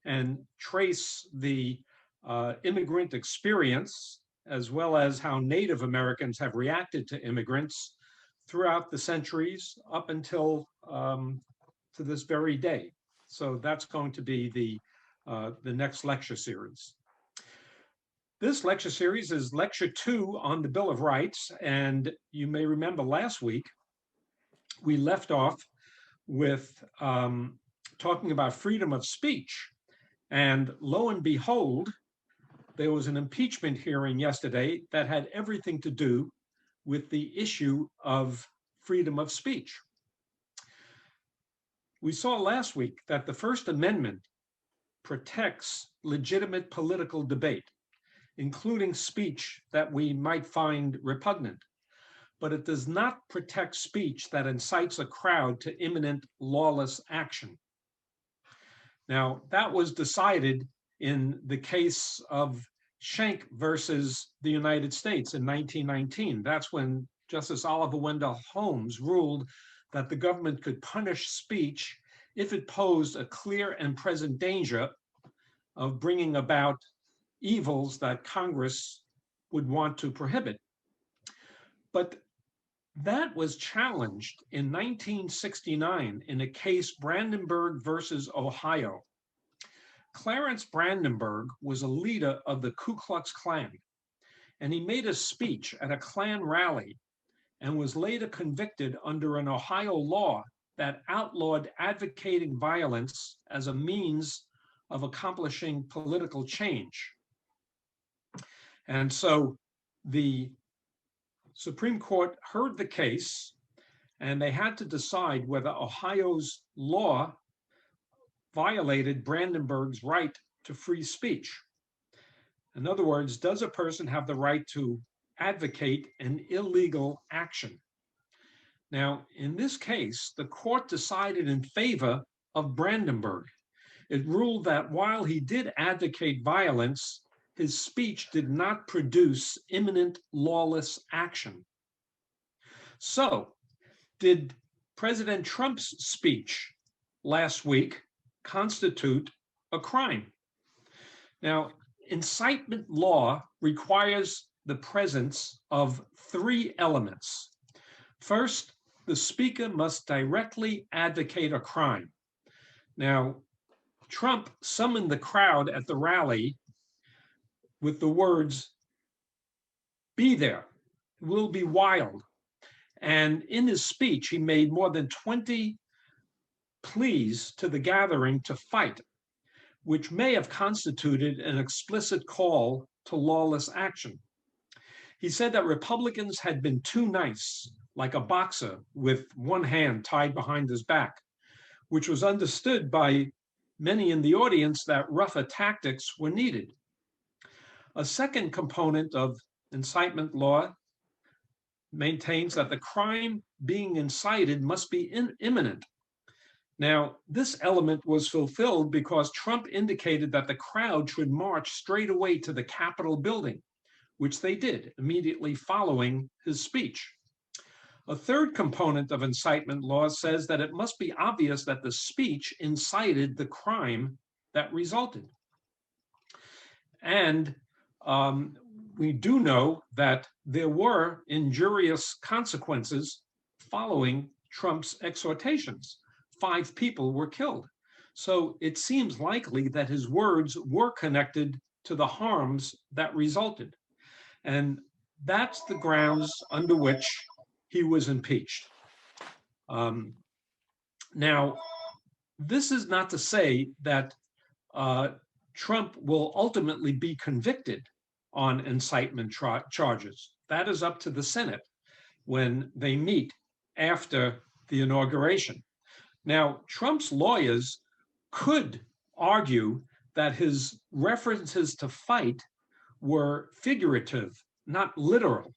and trace the immigrant experience, as well as how Native Americans have reacted to immigrants throughout the centuries up until to this very day. So that's going to be the next lecture series. This lecture series is lecture 2 on the Bill of Rights, and you may remember last week we left off with talking about freedom of speech, and lo and behold, there was an impeachment hearing yesterday that had everything to do with the issue of freedom of speech. We saw last week that the First Amendment protects legitimate political debate, including speech that we might find repugnant, but it does not protect speech that incites a crowd to imminent lawless action. Now, that was decided in the case of Schenck versus the United States in 1919. That's when Justice Oliver Wendell Holmes ruled that the government could punish speech if it posed a clear and present danger of bringing about evils that Congress would want to prohibit. But that was challenged in 1969 in a case Brandenburg versus Ohio. Clarence Brandenburg was a leader of the Ku Klux Klan, and he made a speech at a Klan rally and was later convicted under an Ohio law that outlawed advocating violence as a means of accomplishing political change. And so the Supreme Court heard the case, and they had to decide whether Ohio's law violated Brandenburg's right to free speech. In other words, does a person have the right to advocate an illegal action? Now, in this case, the court decided in favor of Brandenburg. It ruled that while he did advocate violence, his speech did not produce imminent lawless action. So, did President Trump's speech last week constitute a crime? Now, incitement law requires the presence of 3 elements. First, the speaker must directly advocate a crime. Now, Trump summoned the crowd at the rally with the words, "Be there, it will be wild." And in his speech, he made more than 20 pleas to the gathering to fight, which may have constituted an explicit call to lawless action. He said that Republicans had been too nice, like a boxer with one hand tied behind his back, which was understood by many in the audience that rougher tactics were needed. A second component of incitement law maintains that the crime being incited must be imminent. Now, this element was fulfilled because Trump indicated that the crowd should march straight away to the Capitol building, which they did immediately following his speech. A third component of incitement law says that it must be obvious that the speech incited the crime that resulted. And we do know that there were injurious consequences following Trump's exhortations. 5 people were killed. So it seems likely that his words were connected to the harms that resulted. And that's the grounds under which he was impeached. Now, this is not to say that Trump will ultimately be convicted on incitement charges. That is up to the Senate when they meet after the inauguration. Now, Trump's lawyers could argue that his references to fight were figurative, not literal.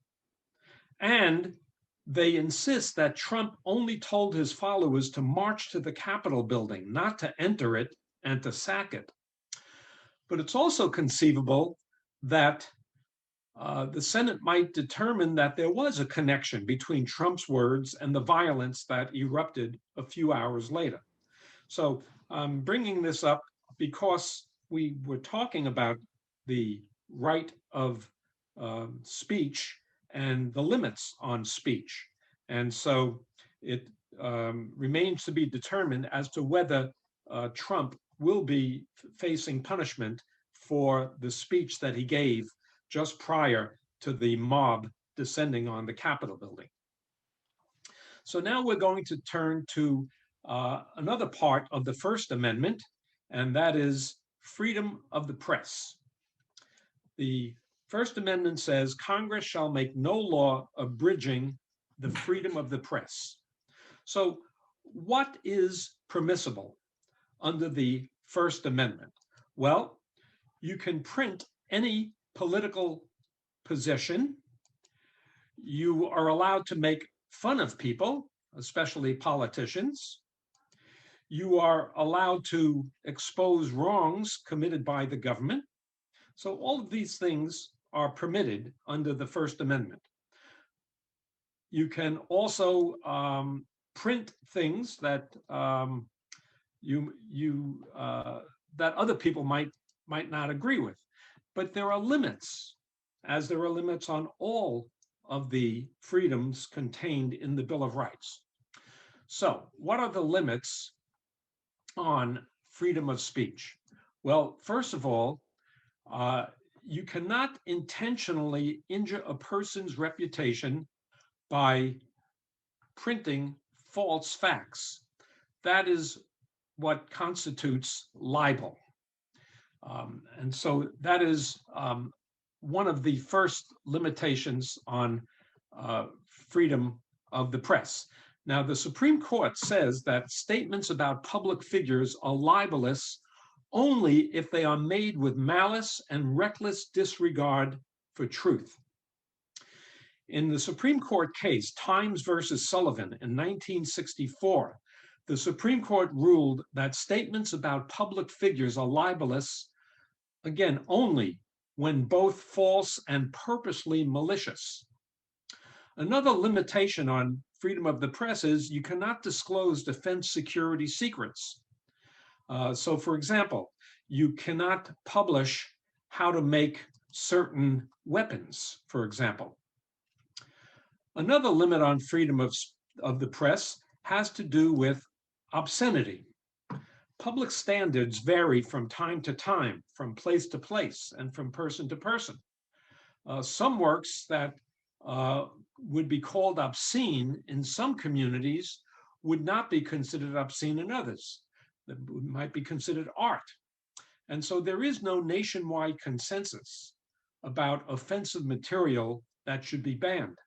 And they insist that Trump only told his followers to march to the Capitol building, not to enter it and to sack it. But it's also conceivable that the Senate might determine that there was a connection between Trump's words and the violence that erupted a few hours later. So I'm bringing this up because we were talking about the right of speech and the limits on speech. And so it remains to be determined as to whether Trump will be facing punishment for the speech that he gave just prior to the mob descending on the Capitol building. So now we're going to turn to another part of the First Amendment, and that is freedom of the press. The First Amendment says Congress shall make no law abridging the freedom of the press. So what is permissible under the First Amendment? Well, you can print any political position. You are allowed to make fun of people, especially politicians. You are allowed to expose wrongs committed by the government. So all of these things are permitted under the First Amendment. You can also print things that that other people might not agree with, but there are limits, as there are limits on all of the freedoms contained in the Bill of Rights. So, what are the limits on freedom of speech? Well, first of all, you cannot intentionally injure a person's reputation by printing false facts. That is what constitutes libel. And so that is one of the first limitations on freedom of the press. Now, the Supreme Court says that statements about public figures are libelous only if they are made with malice and reckless disregard for truth. In the Supreme Court case, Times versus Sullivan in 1964, the Supreme Court ruled that statements about public figures are libelous, again, only when both false and purposely malicious. Another limitation on freedom of the press is you cannot disclose defense security secrets. So, for example, you cannot publish how to make certain weapons, for example. Another limit on freedom of the press has to do with obscenity. Public standards vary from time to time, from place to place, and from person to person. Some works that would be called obscene in some communities would not be considered obscene in others. That might be considered art. And so there is no nationwide consensus about offensive material that should be banned.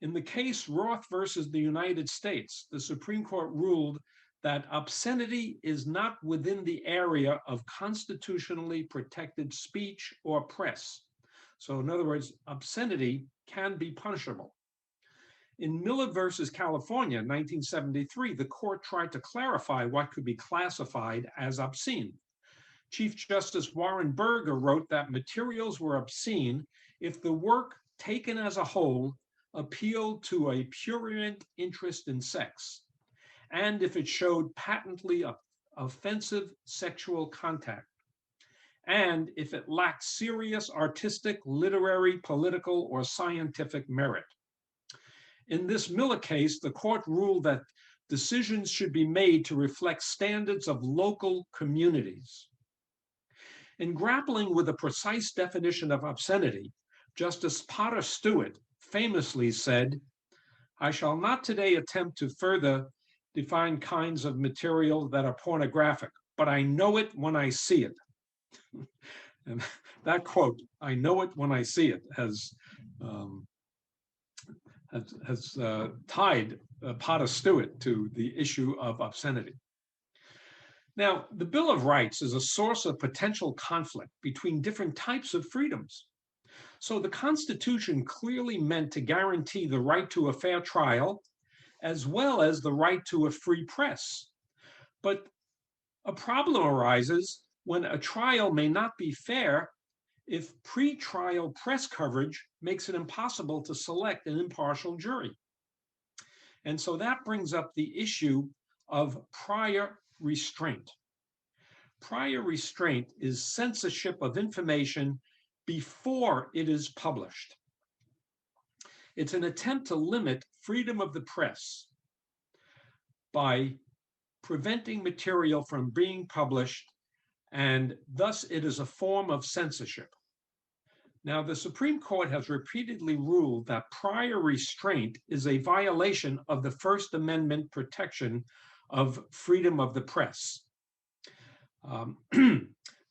In the case Roth versus the United States, the Supreme Court ruled that obscenity is not within the area of constitutionally protected speech or press. So in other words, obscenity can be punishable. In Miller versus California, 1973, the court tried to clarify what could be classified as obscene. Chief Justice Warren Burger wrote that materials were obscene if the work taken as a whole appealed to a prurient interest in sex, and if it showed patently offensive sexual contact, and if it lacked serious artistic, literary, political, or scientific merit. In this Miller case, the court ruled that decisions should be made to reflect standards of local communities. In grappling with a precise definition of obscenity, Justice Potter Stewart famously said, "I shall not today attempt to further define kinds of material that are pornographic, but I know it when I see it." And that quote, "I know it when I see it," has tied Potter Stewart to the issue of obscenity. Now, the Bill of Rights is a source of potential conflict between different types of freedoms. So the Constitution clearly meant to guarantee the right to a fair trial, as well as the right to a free press. But a problem arises when a trial may not be fair if pre-trial press coverage makes it impossible to select an impartial jury. And so that brings up the issue of prior restraint. prior restraint is censorship of information before it is published. It's an attempt to limit freedom of the press by preventing material from being published, and thus it is a form of censorship. Now, the Supreme Court has repeatedly ruled that prior restraint is a violation of the First Amendment protection of freedom of the press.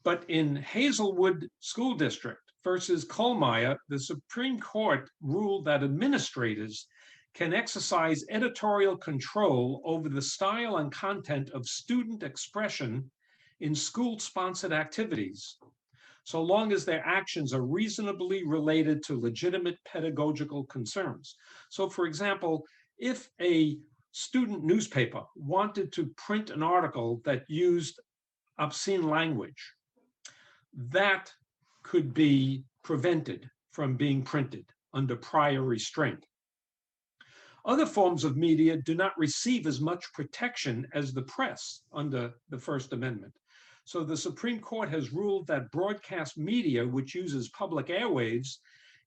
But in Hazelwood School District versus Kohlmeyer, the Supreme Court ruled that administrators can exercise editorial control over the style and content of student expression in school-sponsored activities, so long as their actions are reasonably related to legitimate pedagogical concerns. So, for example, if a student newspaper wanted to print an article that used obscene language, that could be prevented from being printed under prior restraint. Other forms of media do not receive as much protection as the press under the First Amendment. So the Supreme Court has ruled that broadcast media, which uses public airwaves,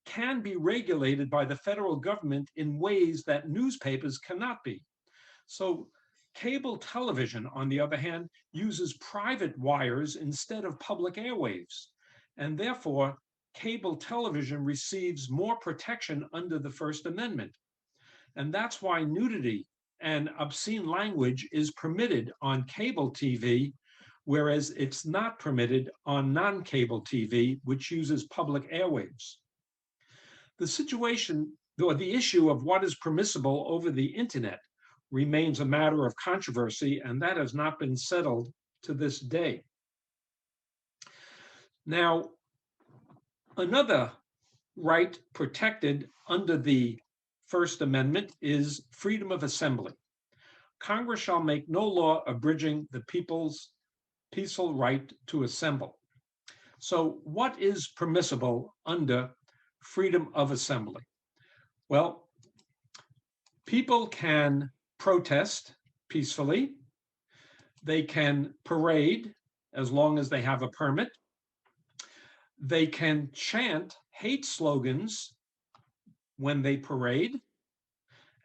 can be regulated by the federal government in ways that newspapers cannot be. So cable television, on the other hand, uses private wires instead of public airwaves, and therefore cable television receives more protection under the First Amendment. And that's why nudity and obscene language is permitted on cable TV, whereas it's not permitted on non-cable TV, which uses public airwaves. The situation, or the issue of what is permissible over the internet remains a matter of controversy, and that has not been settled to this day. Now, another right protected under the First Amendment is freedom of assembly. Congress shall make no law abridging the people's peaceful right to assemble. So what is permissible under freedom of assembly? Well, people can protest peacefully. They can parade as long as they have a permit. They can chant hate slogans when they parade,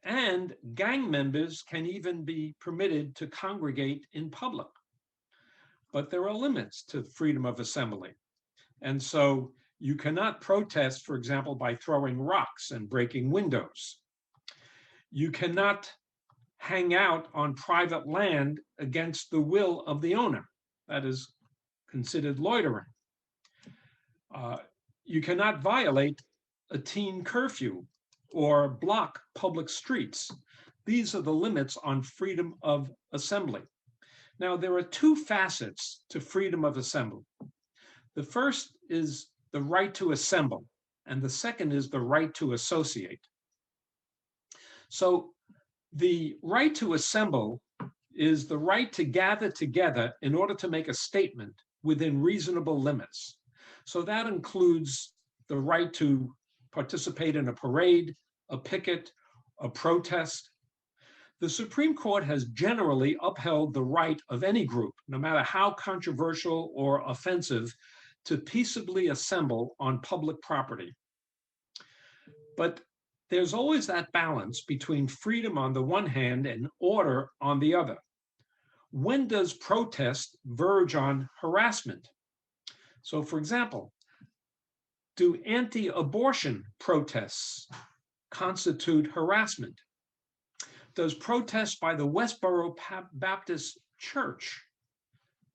and gang members can even be permitted to congregate in public. But there are limits to freedom of assembly. And so you cannot protest, for example, by throwing rocks and breaking windows. You cannot hang out on private land against the will of the owner. That is considered loitering. You cannot violate a teen curfew or block public streets. These are the limits on freedom of assembly. Now, there are two facets to freedom of assembly. The first is the right to assemble, and the second is the right to associate. So the right to assemble is the right to gather together in order to make a statement within reasonable limits. So that includes the right to participate in a parade, a picket, a protest. The Supreme Court has generally upheld the right of any group, no matter how controversial or offensive, to peaceably assemble on public property. But there's always that balance between freedom on the one hand and order on the other. When does protest verge on harassment? So, for example, do anti-abortion protests constitute harassment? Does protest by the Westboro Baptist Church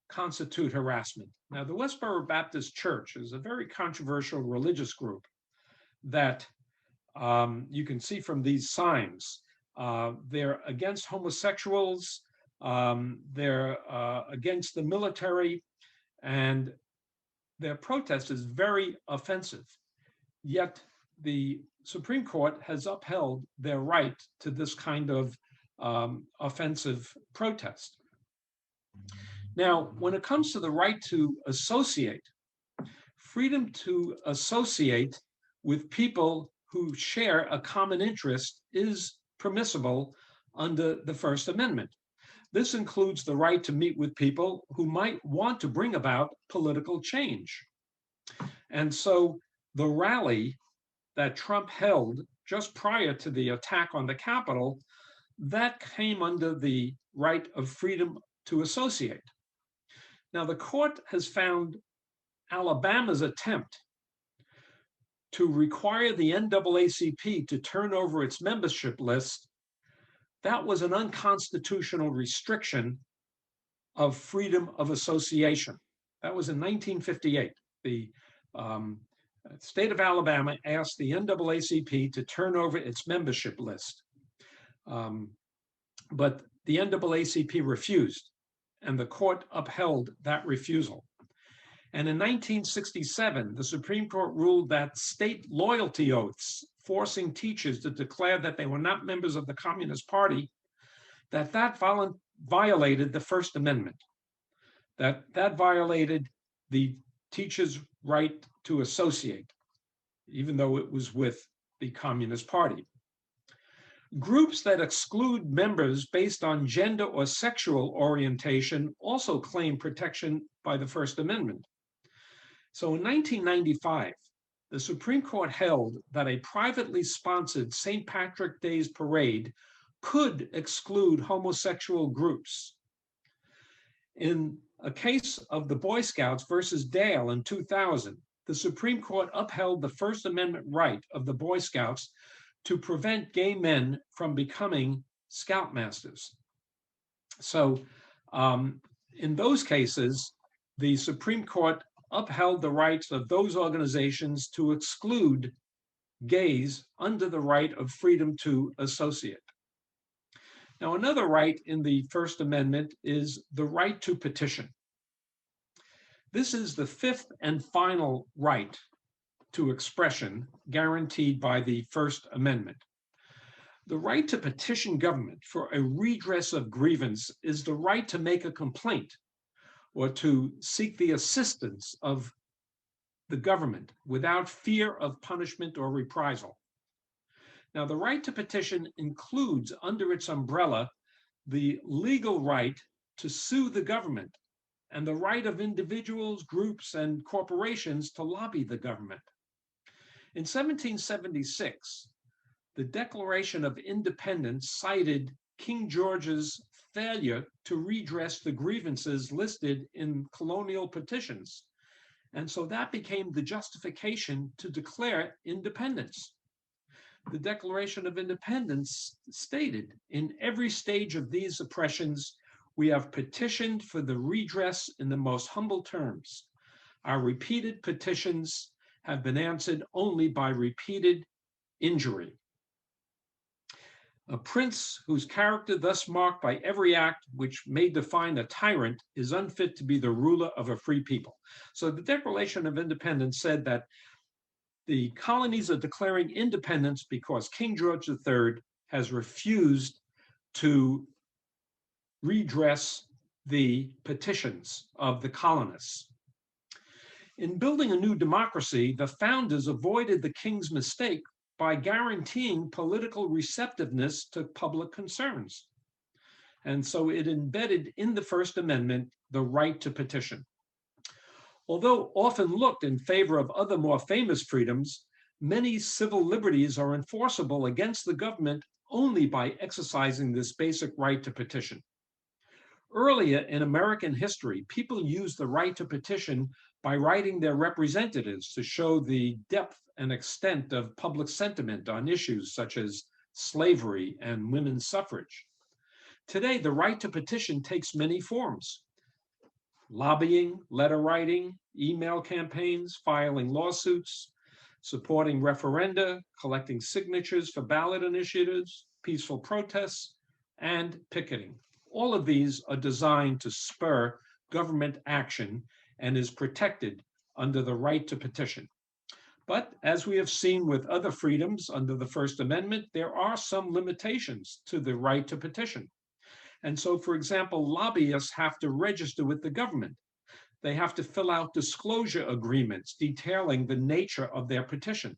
constitute harassment? Now, the Westboro Baptist Church is a very controversial religious group that you can see from these signs. They're against homosexuals, they're against the military, and their protest is very offensive. Yet the Supreme Court has upheld their right to this kind of offensive protest. Now, when it comes to the right to associate, freedom to associate with people who share a common interest is permissible under the First Amendment. This includes the right to meet with people who might want to bring about political change. And so the rally that Trump held just prior to the attack on the Capitol, that came under the right of freedom to associate. Now, the court has found Alabama's attempt to require the NAACP to turn over its membership list, that was an unconstitutional restriction of freedom of association. That was in 1958. The state of Alabama asked the NAACP to turn over its membership list. But the NAACP refused, and the court upheld that refusal. And in 1967, the Supreme Court ruled that state loyalty oaths forcing teachers to declare that they were not members of the Communist Party, that violated the First Amendment, that violated the teacher's right to associate, even though it was with the Communist Party. Groups that exclude members based on gender or sexual orientation also claim protection by the First Amendment. So in 1995, the Supreme Court held that a privately sponsored St. Patrick's Day parade could exclude homosexual groups. In a case of the Boy Scouts versus Dale in 2000, the Supreme Court upheld the First Amendment right of the Boy Scouts to prevent gay men from becoming scoutmasters. So in those cases, the Supreme Court upheld the rights of those organizations to exclude gays under the right of freedom to associate. Now, another right in the First Amendment is the right to petition. This is the fifth and final right to expression guaranteed by the First Amendment. The right to petition government for a redress of grievance is the right to make a complaint or to seek the assistance of the government without fear of punishment or reprisal. Now, the right to petition includes under its umbrella the legal right to sue the government and the right of individuals, groups, and corporations to lobby the government. In 1776, the Declaration of Independence cited King George's failure to redress the grievances listed in colonial petitions. And so that became the justification to declare independence. The Declaration of Independence stated, in every stage of these oppressions, we have petitioned for the redress in the most humble terms. Our repeated petitions have been answered only by repeated injury. A prince whose character thus marked by every act which may define a tyrant is unfit to be the ruler of a free people. So the Declaration of Independence said that the colonies are declaring independence because King George III has refused to redress the petitions of the colonists. In building a new democracy, the founders avoided the king's mistake by guaranteeing political receptiveness to public concerns. And so it embedded in the First Amendment the right to petition. Although often looked in favor of other more famous freedoms, many civil liberties are enforceable against the government only by exercising this basic right to petition. Earlier in American history, people used the right to petition by writing their representatives to show the depth and extent of public sentiment on issues such as slavery and women's suffrage. Today, the right to petition takes many forms: lobbying, letter writing, email campaigns, filing lawsuits, supporting referenda, collecting signatures for ballot initiatives, peaceful protests, and picketing. All of these are designed to spur government action and is protected under the right to petition. But as we have seen with other freedoms under the First Amendment, there are some limitations to the right to petition. And so, for example, lobbyists have to register with the government. They have to fill out disclosure agreements detailing the nature of their petition.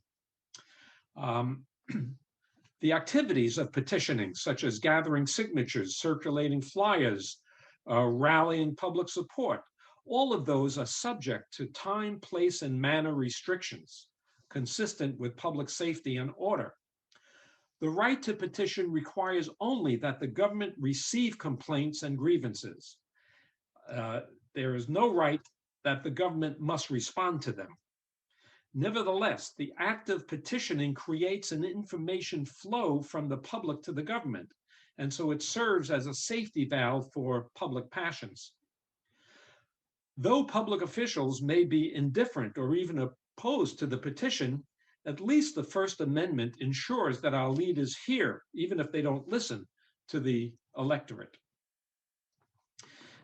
The activities of petitioning, such as gathering signatures, circulating flyers, rallying public support, all of those are subject to time, place, and manner restrictions consistent with public safety and order. The right to petition requires only that the government receive complaints and grievances. There is no right that the government must respond to them. Nevertheless, the act of petitioning creates an information flow from the public to the government, and so it serves as a safety valve for public passions. Though public officials may be indifferent or even opposed to the petition, at least the First Amendment ensures that our leaders hear, even if they don't listen to the electorate.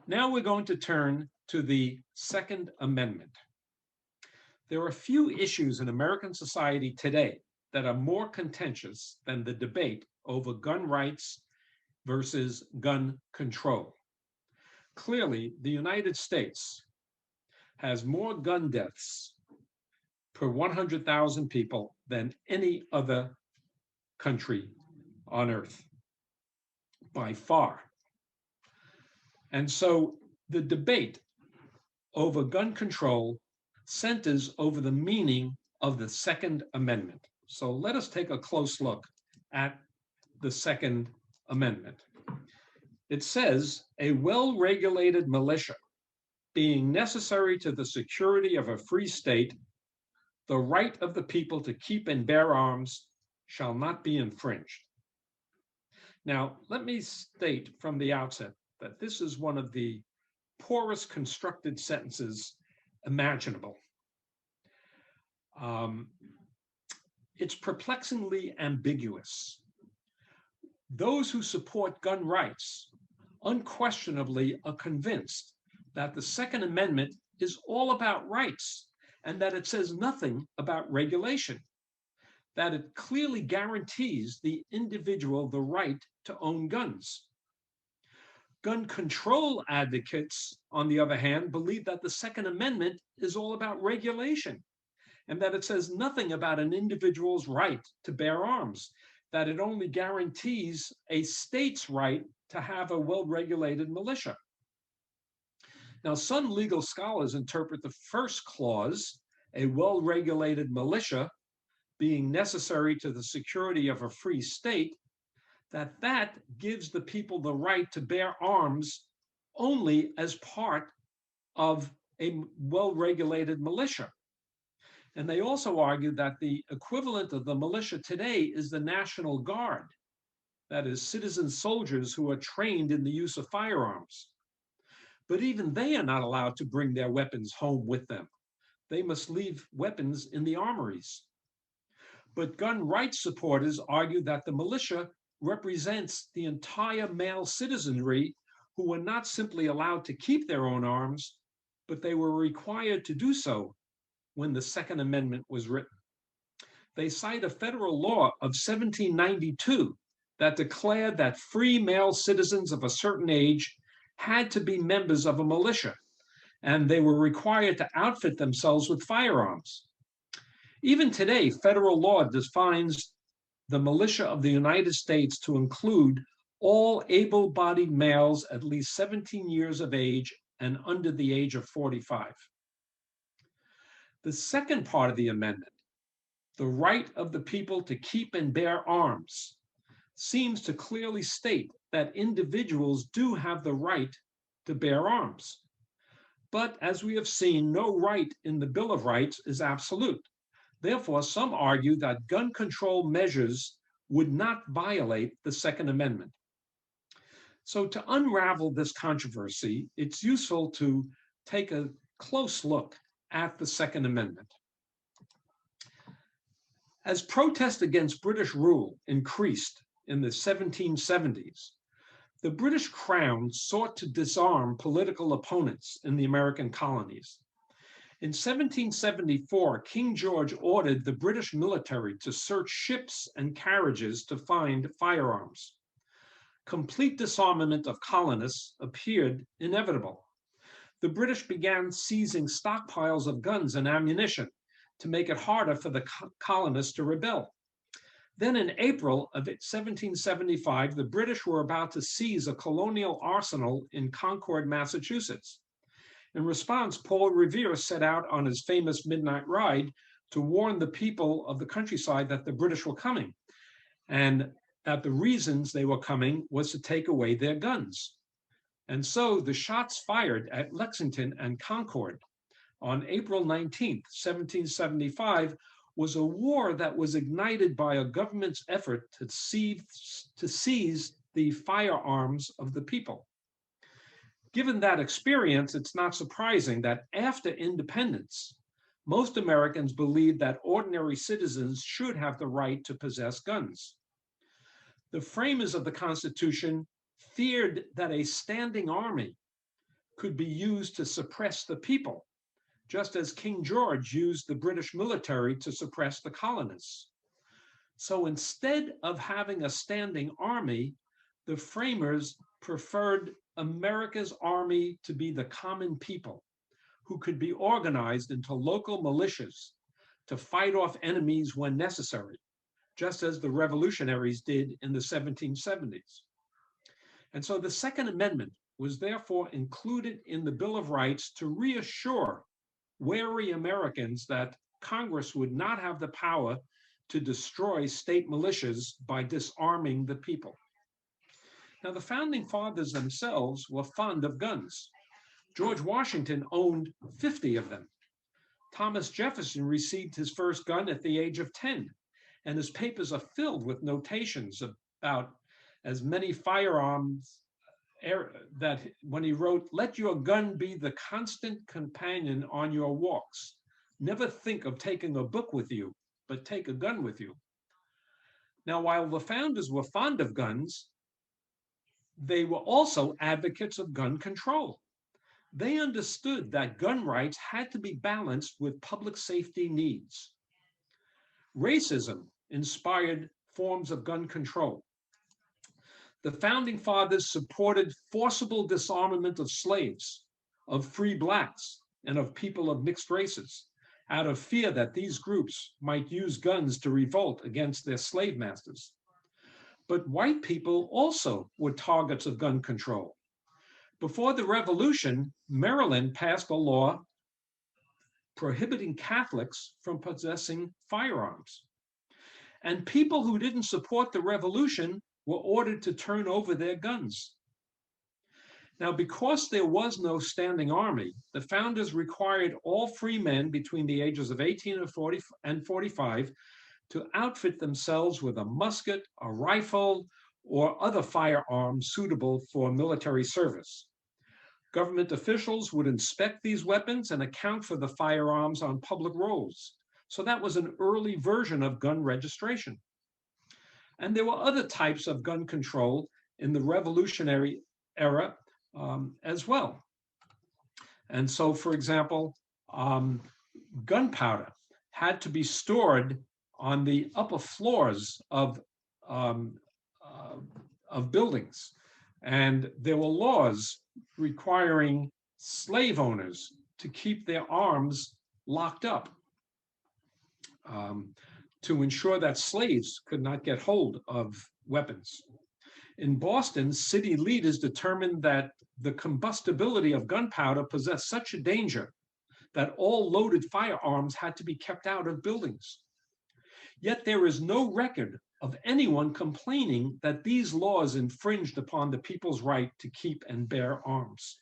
Now we're going to turn to the Second Amendment. There are few issues in American society today that are more contentious than the debate over gun rights versus gun control. Clearly, the United States has more gun deaths per 100,000 people than any other country on earth, by far. And so the debate over gun control centers over the meaning of the Second Amendment. So let us take a close look at the Second Amendment. It says, a well-regulated militia being necessary to the security of a free state, the right of the people to keep and bear arms shall not be infringed. Now, let me state from the outset that this is one of the poorest constructed sentences imaginable. It's perplexingly ambiguous. Those who support gun rights unquestionably are convinced that the Second Amendment is all about rights and that it says nothing about regulation, that it clearly guarantees the individual the right to own guns. Gun control advocates, on the other hand, believe that the Second Amendment is all about regulation and that it says nothing about an individual's right to bear arms, that it only guarantees a state's right to have a well-regulated militia. Now, some legal scholars interpret the first clause, a well-regulated militia being necessary to the security of a free state, that gives the people the right to bear arms only as part of a well-regulated militia. And they also argue that the equivalent of the militia today is the National Guard, that is, citizen soldiers who are trained in the use of firearms. But even they are not allowed to bring their weapons home with them. They must leave weapons in the armories. But gun rights supporters argue that the militia represents the entire male citizenry who were not simply allowed to keep their own arms, but they were required to do so when the Second Amendment was written. They cite a federal law of 1792 that declared that free male citizens of a certain age had to be members of a militia, and they were required to outfit themselves with firearms. Even today, federal law defines the militia of the United States to include all able-bodied males at least 17 years of age and under the age of 45. The second part of the amendment, the right of the people to keep and bear arms, seems to clearly state that individuals do have the right to bear arms. But as we have seen, no right in the Bill of Rights is absolute. Therefore, some argue that gun control measures would not violate the Second Amendment. So to unravel this controversy, it's useful to take a close look at the Second Amendment. As protest against British rule increased in the 1770s, the British Crown sought to disarm political opponents in the American colonies. In 1774, King George ordered the British military to search ships and carriages to find firearms. Complete disarmament of colonists appeared inevitable. The British began seizing stockpiles of guns and ammunition to make it harder for the colonists to rebel. Then in April of 1775, the British were about to seize a colonial arsenal in Concord, Massachusetts. In response, Paul Revere set out on his famous midnight ride to warn the people of the countryside that the British were coming, and that the reasons they were coming was to take away their guns. And so the shots fired at Lexington and Concord on April 19th, 1775, was a war that was ignited by a government's effort to seize the firearms of the people. Given that experience, it's not surprising that after independence, most Americans believed that ordinary citizens should have the right to possess guns. The framers of the Constitution feared that a standing army could be used to suppress the people, just as King George used the British military to suppress the colonists. So instead of having a standing army, the framers preferred America's army to be the common people, who could be organized into local militias to fight off enemies when necessary, just as the revolutionaries did in the 1770s. And so the Second Amendment was therefore included in the Bill of Rights to reassure wary Americans that Congress would not have the power to destroy state militias by disarming the people. Now, the founding fathers themselves were fond of guns. George Washington owned 50 of them. Thomas Jefferson received his first gun at the age of 10, and his papers are filled with notations about as many firearms that when he wrote, "Let your gun be the constant companion on your walks. Never think of taking a book with you, but take a gun with you." Now, while the founders were fond of guns, they were also advocates of gun control. They understood that gun rights had to be balanced with public safety needs. Racism inspired forms of gun control. The founding fathers supported forcible disarmament of slaves, of free blacks, and of people of mixed races, out of fear that these groups might use guns to revolt against their slave masters. But white people also were targets of gun control. Before the Revolution, Maryland passed a law prohibiting Catholics from possessing firearms. And people who didn't support the Revolution were ordered to turn over their guns. Now, because there was no standing army, the founders required all free men between the ages of 18 and 45 to outfit themselves with a musket, a rifle, or other firearms suitable for military service. Government officials would inspect these weapons and account for the firearms on public rolls. So that was an early version of gun registration. And there were other types of gun control in the Revolutionary era as well. And so, for example, gunpowder had to be stored on the upper floors of buildings. And there were laws requiring slave owners to keep their arms locked up to ensure that slaves could not get hold of weapons. In Boston, city leaders determined that the combustibility of gunpowder possessed such a danger that all loaded firearms had to be kept out of buildings. Yet there is no record of anyone complaining that these laws infringed upon the people's right to keep and bear arms.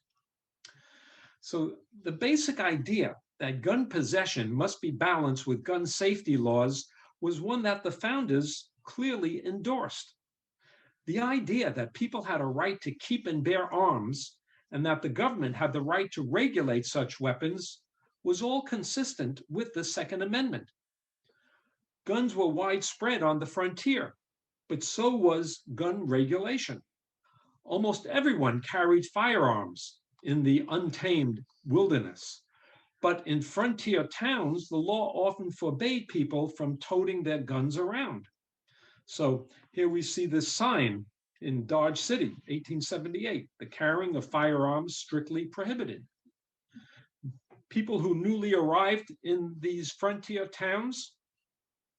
So the basic idea that gun possession must be balanced with gun safety laws was one that the founders clearly endorsed. The idea that people had a right to keep and bear arms and that the government had the right to regulate such weapons was all consistent with the Second Amendment. Guns were widespread on the frontier, but so was gun regulation. Almost everyone carried firearms in the untamed wilderness. But in frontier towns, the law often forbade people from toting their guns around. So here we see this sign in Dodge City, 1878, the carrying of firearms strictly prohibited. People who newly arrived in these frontier towns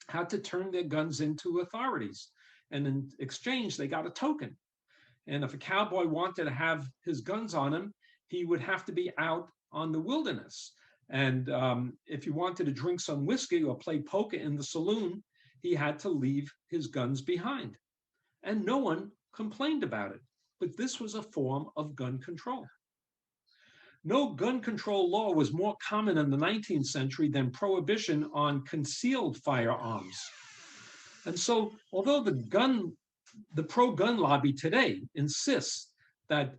had to turn their guns into authorities. And in exchange, they got a token. And if a cowboy wanted to have his guns on him, he would have to be out on the wilderness. And if he wanted to drink some whiskey or play poker in the saloon, he had to leave his guns behind. And no one complained about it. But this was a form of gun control. No gun control law was more common in the 19th century than prohibition on concealed firearms. And so, although the pro-gun lobby today insists that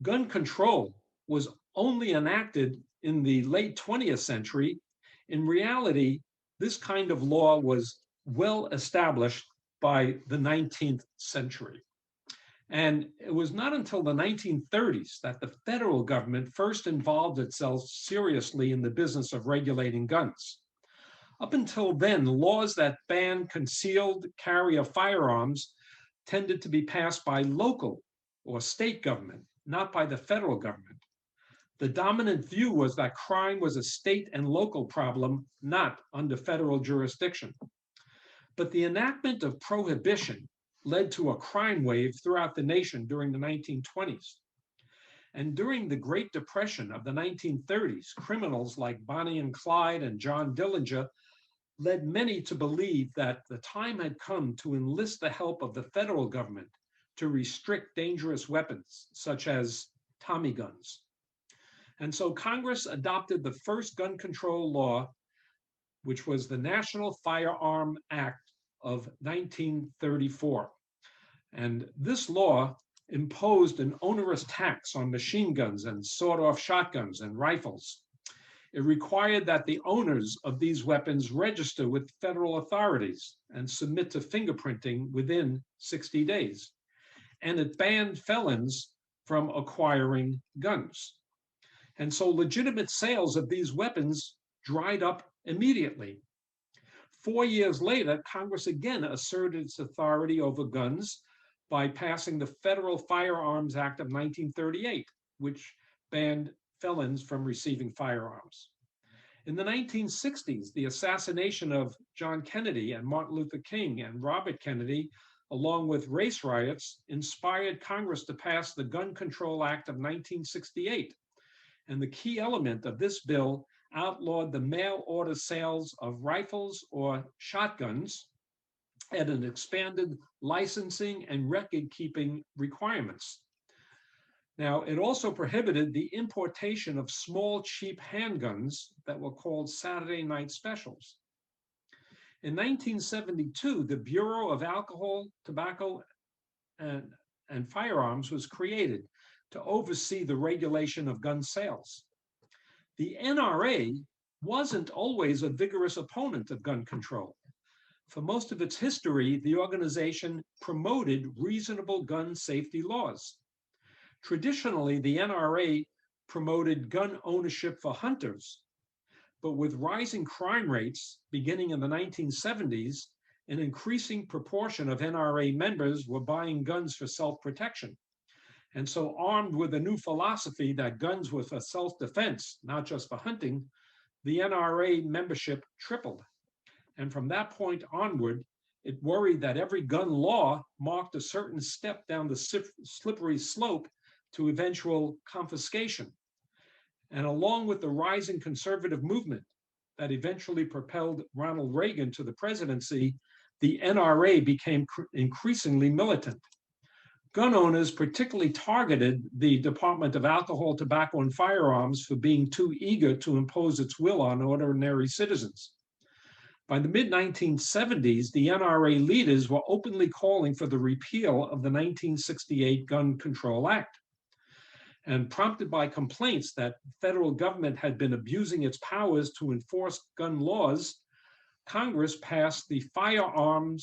gun control was only enacted in the late 20th century, in reality, this kind of law was well established by the 19th century. And it was not until the 1930s that the federal government first involved itself seriously in the business of regulating guns. Up until then, laws that banned concealed carry of firearms tended to be passed by local or state government, not by the federal government. The dominant view was that crime was a state and local problem, not under federal jurisdiction. But the enactment of prohibition led to a crime wave throughout the nation during the 1920s. And during the Great Depression of the 1930s, criminals like Bonnie and Clyde and John Dillinger led many to believe that the time had come to enlist the help of the federal government to restrict dangerous weapons, such as Tommy guns. And so Congress adopted the first gun control law, which was the National Firearm Act of 1934. And this law imposed an onerous tax on machine guns and sawed-off shotguns and rifles. It required that the owners of these weapons register with federal authorities and submit to fingerprinting within 60 days. And it banned felons from acquiring guns. And so legitimate sales of these weapons dried up immediately. 4 years later, Congress again asserted its authority over guns by passing the Federal Firearms Act of 1938, which banned felons from receiving firearms. In the 1960s, the assassination of John Kennedy and Martin Luther King and Robert Kennedy, along with race riots, inspired Congress to pass the Gun Control Act of 1968. And the key element of this bill outlawed the mail order sales of rifles or shotguns and an expanded licensing and record-keeping requirements. Now, it also prohibited the importation of small, cheap handguns that were called Saturday night specials. In 1972, the Bureau of Alcohol, Tobacco, and Firearms was created to oversee the regulation of gun sales. The NRA wasn't always a vigorous opponent of gun control. For most of its history, the organization promoted reasonable gun safety laws. Traditionally, the NRA promoted gun ownership for hunters, but with rising crime rates beginning in the 1970s, an increasing proportion of NRA members were buying guns for self-protection. And so, armed with a new philosophy that guns were for self-defense, not just for hunting, the NRA membership tripled. And from that point onward, it worried that every gun law marked a certain step down the slippery slope to eventual confiscation. And along with the rising conservative movement that eventually propelled Ronald Reagan to the presidency, the NRA became increasingly militant. Gun owners particularly targeted the Department of Alcohol, Tobacco, and Firearms for being too eager to impose its will on ordinary citizens. By the mid-1970s, the NRA leaders were openly calling for the repeal of the 1968 Gun Control Act. And prompted by complaints that the federal government had been abusing its powers to enforce gun laws, Congress passed the Firearm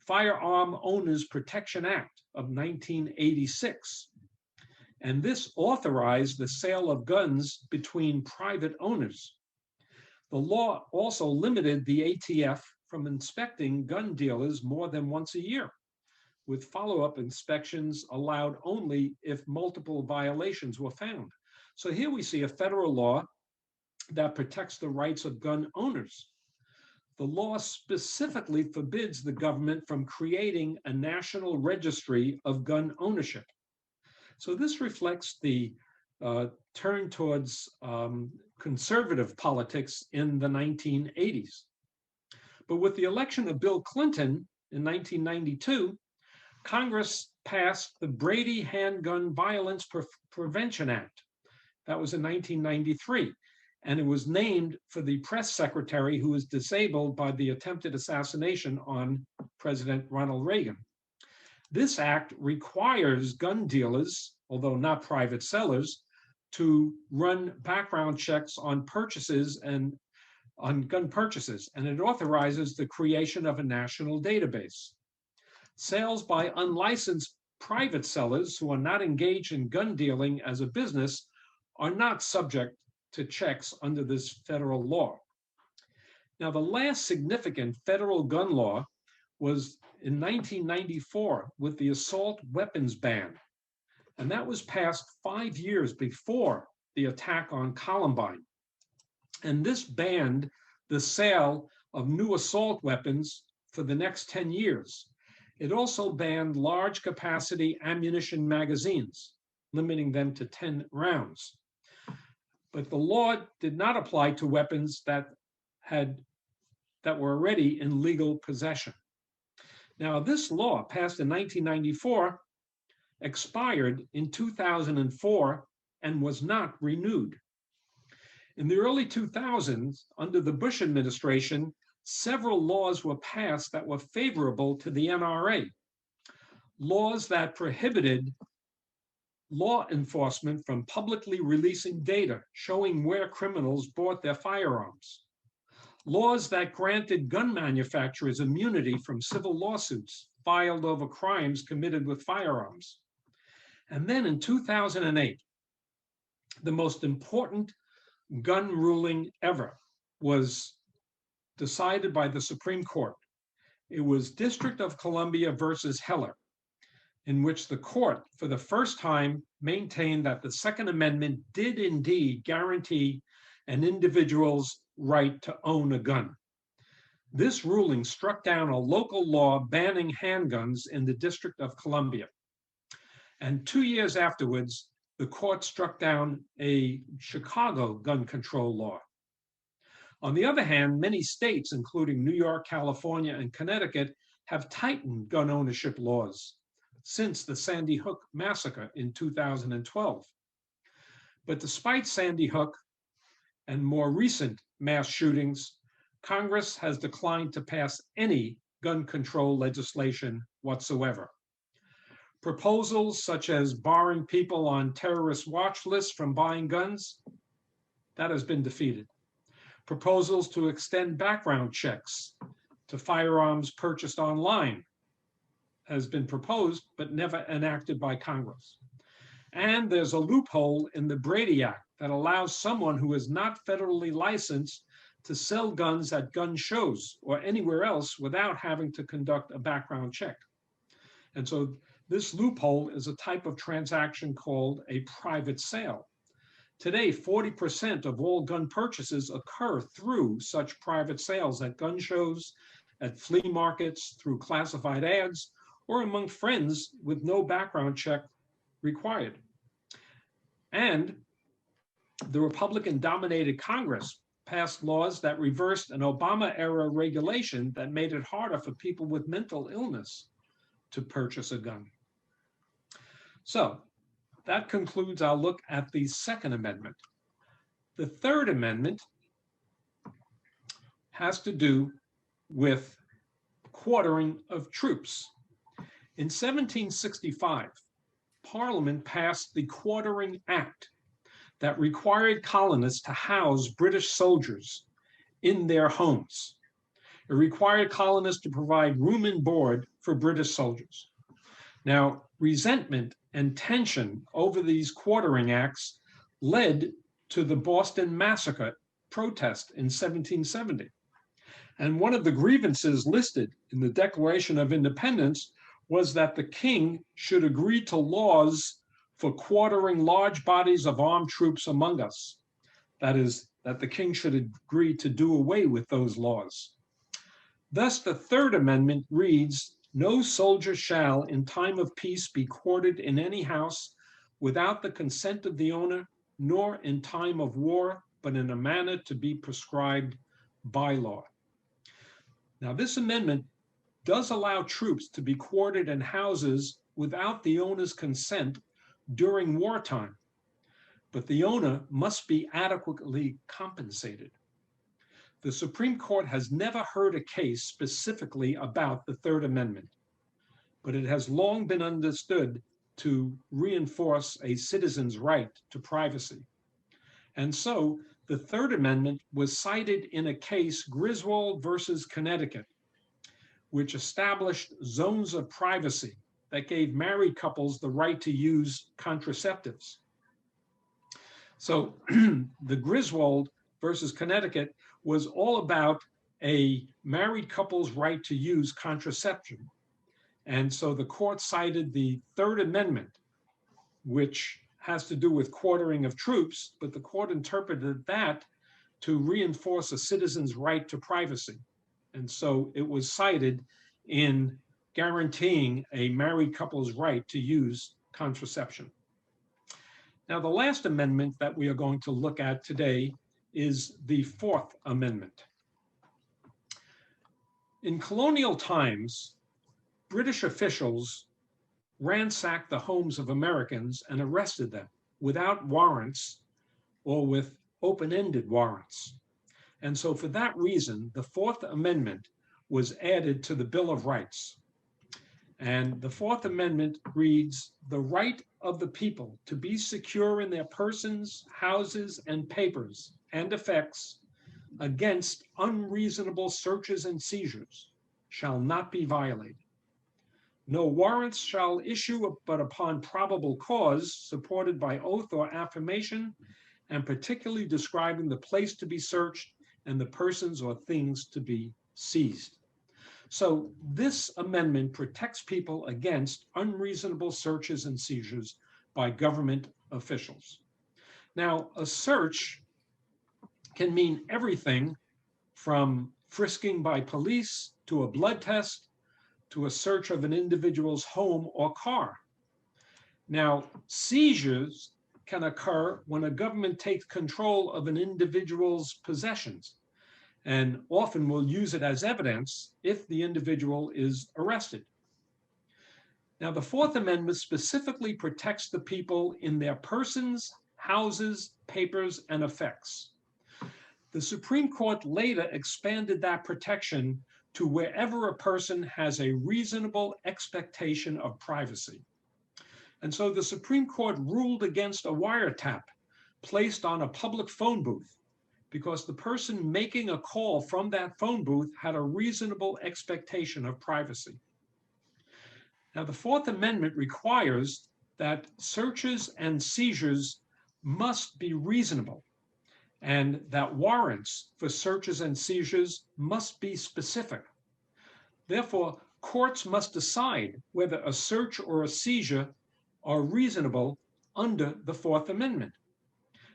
Owners Protection Act of 1986. And this authorized the sale of guns between private owners. The law also limited the ATF from inspecting gun dealers more than once a year, with follow-up inspections allowed only if multiple violations were found. So here we see a federal law that protects the rights of gun owners. the law specifically forbids the government from creating a national registry of gun ownership. So this reflects the turn towards conservative politics in the 1980s. But with the election of Bill Clinton in 1992, Congress passed the Brady Handgun Violence Prevention Act. That was in 1993. And it was named for the press secretary who was disabled by the attempted assassination on President Ronald Reagan. This act requires gun dealers, although not private sellers, to run background checks on purchases and on gun purchases, and it authorizes the creation of a national database. Sales by unlicensed private sellers who are not engaged in gun dealing as a business are not subject to checks under this federal law. Now, the last significant federal gun law was in 1994 with the assault weapons ban, and that was passed 5 years before the attack on Columbine. And this banned the sale of new assault weapons for the next 10 years. It also banned large capacity ammunition magazines, limiting them to 10 rounds. But the law did not apply to weapons that were already in legal possession. Now, this law, passed in 1994, expired in 2004 and was not renewed. In the early 2000s, under the Bush administration, several laws were passed that were favorable to the NRA. Laws that prohibited law enforcement from publicly releasing data showing where criminals bought their firearms. Laws that granted gun manufacturers immunity from civil lawsuits filed over crimes committed with firearms. And then in 2008, the most important gun ruling ever was decided by the Supreme Court. It was District of Columbia versus Heller, in which the court, for the first time, maintained that the Second Amendment did indeed guarantee an individual's right to own a gun. This ruling struck down a local law banning handguns in the District of Columbia. And 2 years afterwards, the court struck down a Chicago gun control law. On the other hand, many states, including New York, California, and Connecticut, have tightened gun ownership laws since the Sandy Hook massacre in 2012. But despite Sandy Hook and more recent mass shootings, Congress has declined to pass any gun control legislation whatsoever. Proposals such as barring people on terrorist watch lists from buying guns, that has been defeated. Proposals to extend background checks to firearms purchased online has been proposed, but never enacted by Congress. And there's a loophole in the Brady Act that allows someone who is not federally licensed to sell guns at gun shows or anywhere else without having to conduct a background check. And so this loophole is a type of transaction called a private sale. Today, 40% of all gun purchases occur through such private sales at gun shows, at flea markets, through classified ads, or among friends with no background check required. And the Republican-dominated Congress passed laws that reversed an Obama-era regulation that made it harder for people with mental illness to purchase a gun. So that concludes our look at the Second Amendment. The Third Amendment has to do with quartering of troops. In 1765, Parliament passed the Quartering Act that required colonists to house British soldiers in their homes. It required colonists to provide room and board for British soldiers. Now, resentment and tension over these quartering acts led to the Boston Massacre protest in 1770. And one of the grievances listed in the Declaration of Independence was that the king should agree to laws for quartering large bodies of armed troops among us. That is, that the king should agree to do away with those laws. Thus, the Third Amendment reads, "No soldier shall, in time of peace, be quartered in any house without the consent of the owner, nor in time of war, but in a manner to be prescribed by law." Now, this amendment does allow troops to be quartered in houses without the owner's consent during wartime, but the owner must be adequately compensated. The Supreme Court has never heard a case specifically about the Third Amendment, but it has long been understood to reinforce a citizen's right to privacy. And so the Third Amendment was cited in a case, Griswold versus Connecticut, which established zones of privacy that gave married couples the right to use contraceptives. So the Griswold versus Connecticut was all about a married couple's right to use contraception. And so the court cited the Third Amendment, which has to do with quartering of troops, but the court interpreted that to reinforce a citizen's right to privacy. And so it was cited in guaranteeing a married couple's right to use contraception. Now, the last amendment that we are going to look at today is the Fourth Amendment. In colonial times, British officials ransacked the homes of Americans and arrested them without warrants or with open-ended warrants. And so for that reason, the Fourth Amendment was added to the Bill of Rights. And the Fourth Amendment reads, "The right of the people to be secure in their persons, houses, and papers and effects against unreasonable searches and seizures shall not be violated. No warrants shall issue but upon probable cause, supported by oath or affirmation, and particularly describing the place to be searched and the persons or things to be seized." So this amendment protects people against unreasonable searches and seizures by government officials. Now, a search can mean everything from frisking by police to a blood test to a search of an individual's home or car. Now, seizures can occur when a government takes control of an individual's possessions, and often will use it as evidence if the individual is arrested. Now, the Fourth Amendment specifically protects the people in their persons, houses, papers, and effects. The Supreme Court later expanded that protection to wherever a person has a reasonable expectation of privacy. And so the Supreme Court ruled against a wiretap placed on a public phone booth because the person making a call from that phone booth had a reasonable expectation of privacy. Now, the Fourth Amendment requires that searches and seizures must be reasonable, and that warrants for searches and seizures must be specific. Therefore, courts must decide whether a search or a seizure are reasonable under the Fourth Amendment.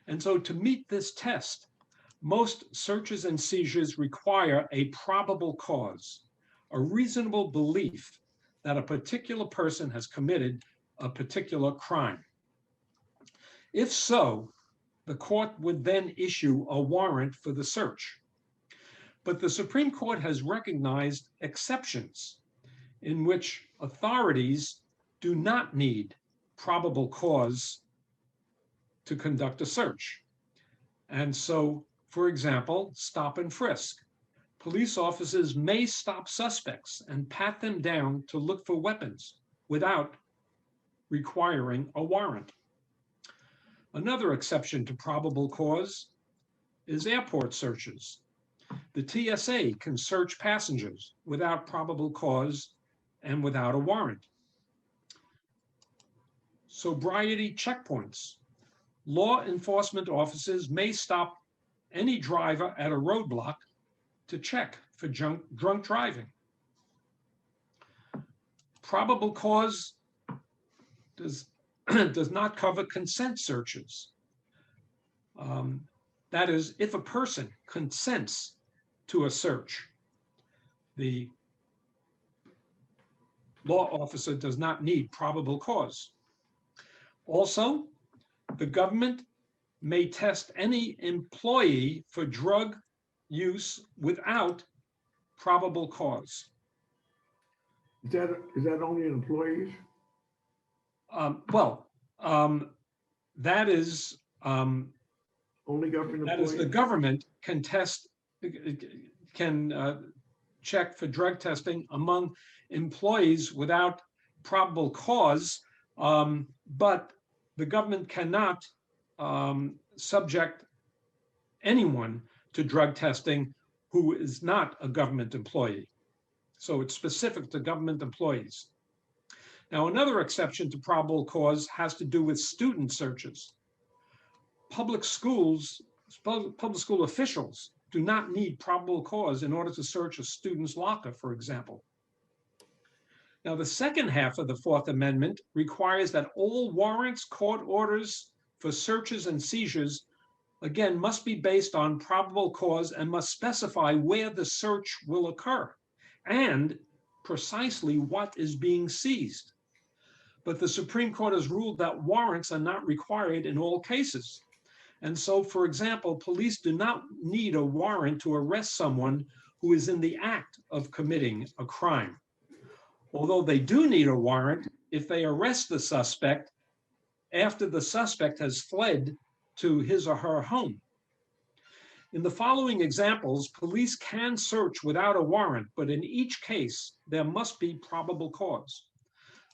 And so to meet this test, most searches and seizures require a probable cause, a reasonable belief that a particular person has committed a particular crime. If so, the court would then issue a warrant for the search. But the Supreme Court has recognized exceptions in which authorities do not need probable cause to conduct a search. And so, for example, stop and frisk. Police officers may stop suspects and pat them down to look for weapons without requiring a warrant. Another exception to probable cause is airport searches. The TSA can search passengers without probable cause and without a warrant. Sobriety checkpoints. Law enforcement officers may stop any driver at a roadblock to check for drunk driving. Probable cause does not cover consent searches. That is, if a person consents to a search, the law officer does not need probable cause. Also, the government may test any employee for drug use without probable cause. Is that only employees? That is Only government that employees? is the government can check for drug testing among employees without probable cause, but the government cannot subject anyone to drug testing who is not a government employee. So it's specific to government employees. Now, another exception to probable cause has to do with student searches. Public school officials do not need probable cause in order to search a student's locker, for example. Now, the second half of the Fourth Amendment requires that all warrants, court orders for searches and seizures, again, must be based on probable cause and must specify where the search will occur and precisely what is being seized. But the Supreme Court has ruled that warrants are not required in all cases. And so, for example, police do not need a warrant to arrest someone who is in the act of committing a crime. Although they do need a warrant if they arrest the suspect after the suspect has fled to his or her home. In the following examples, police can search without a warrant, but in each case, there must be probable cause.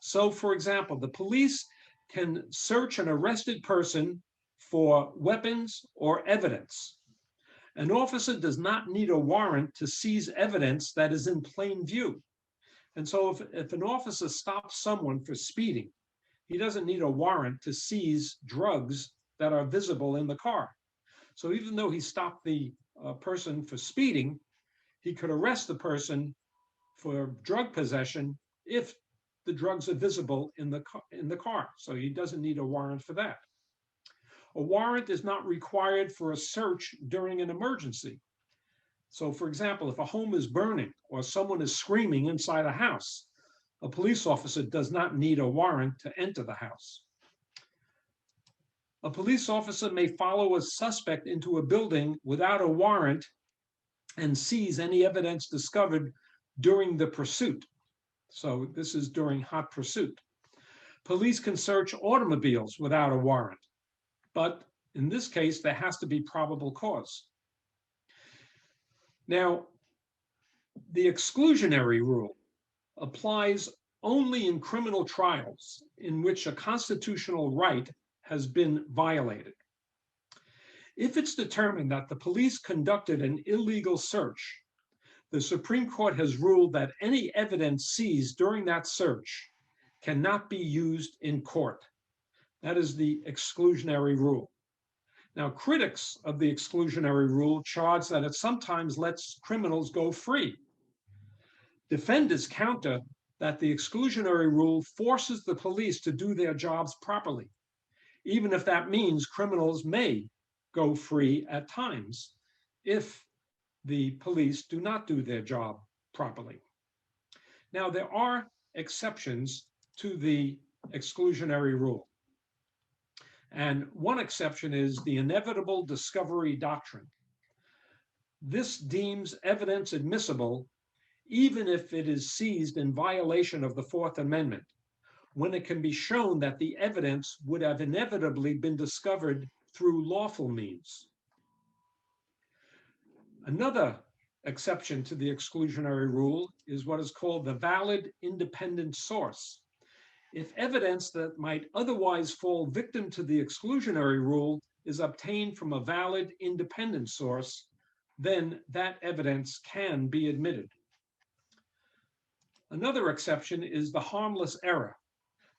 So, for example, the police can search an arrested person for weapons or evidence. An officer does not need a warrant to seize evidence that is in plain view. And so if an officer stops someone for speeding, he doesn't need a warrant to seize drugs that are visible in the car. So even though he stopped the person for speeding, he could arrest the person for drug possession if the drugs are visible in the car. So he doesn't need a warrant for that. A warrant is not required for a search during an emergency. So, for example, if a home is burning or someone is screaming inside a house, a police officer does not need a warrant to enter the house. A police officer may follow a suspect into a building without a warrant and seize any evidence discovered during the pursuit. So this is during hot pursuit. Police can search automobiles without a warrant, but in this case, there has to be probable cause. Now, the exclusionary rule applies only in criminal trials in which a constitutional right has been violated. If it's determined that the police conducted an illegal search, the Supreme Court has ruled that any evidence seized during that search cannot be used in court. That is the exclusionary rule. Now, critics of the exclusionary rule charge that it sometimes lets criminals go free. Defenders counter that the exclusionary rule forces the police to do their jobs properly, even if that means criminals may go free at times if the police do not do their job properly. Now, there are exceptions to the exclusionary rule. And one exception is the inevitable discovery doctrine. This deems evidence admissible even if it is seized in violation of the Fourth Amendment, when it can be shown that the evidence would have inevitably been discovered through lawful means. Another exception to the exclusionary rule is what is called the valid independent source. If evidence that might otherwise fall victim to the exclusionary rule is obtained from a valid independent source, then that evidence can be admitted. Another exception is the harmless error.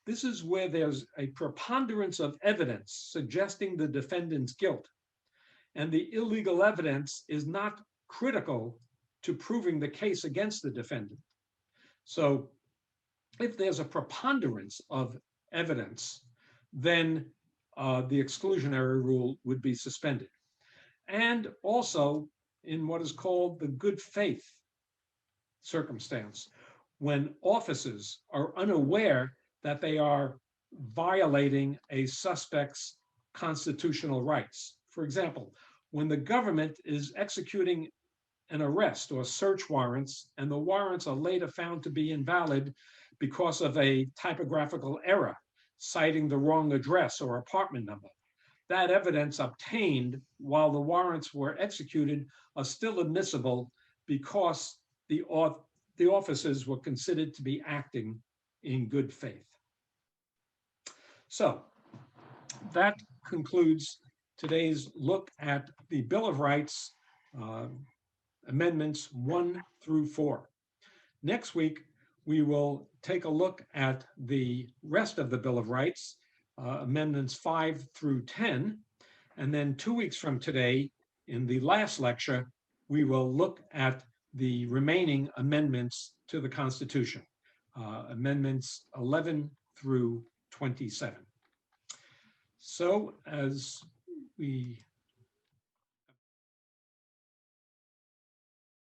This is where there's a preponderance of evidence suggesting the defendant's guilt, and the illegal evidence is not critical to proving the case against the defendant. So if there's a preponderance of evidence, then the exclusionary rule would be suspended. And also in what is called the good faith circumstance when officers are unaware that they are violating a suspect's constitutional rights. For example, when the government is executing an arrest or search warrants, and the warrants are later found to be invalid because of a typographical error, citing the wrong address or apartment number. That evidence obtained while the warrants were executed are still admissible because the officers were considered to be acting in good faith. So that concludes today's look at the Bill of Rights, Amendments 1 through 4. Next week, we will take a look at the rest of the Bill of Rights, Amendments 5 through 10. And then 2 weeks from today, in the last lecture, we will look at the remaining amendments to the Constitution, Amendments 11 through 27. So as we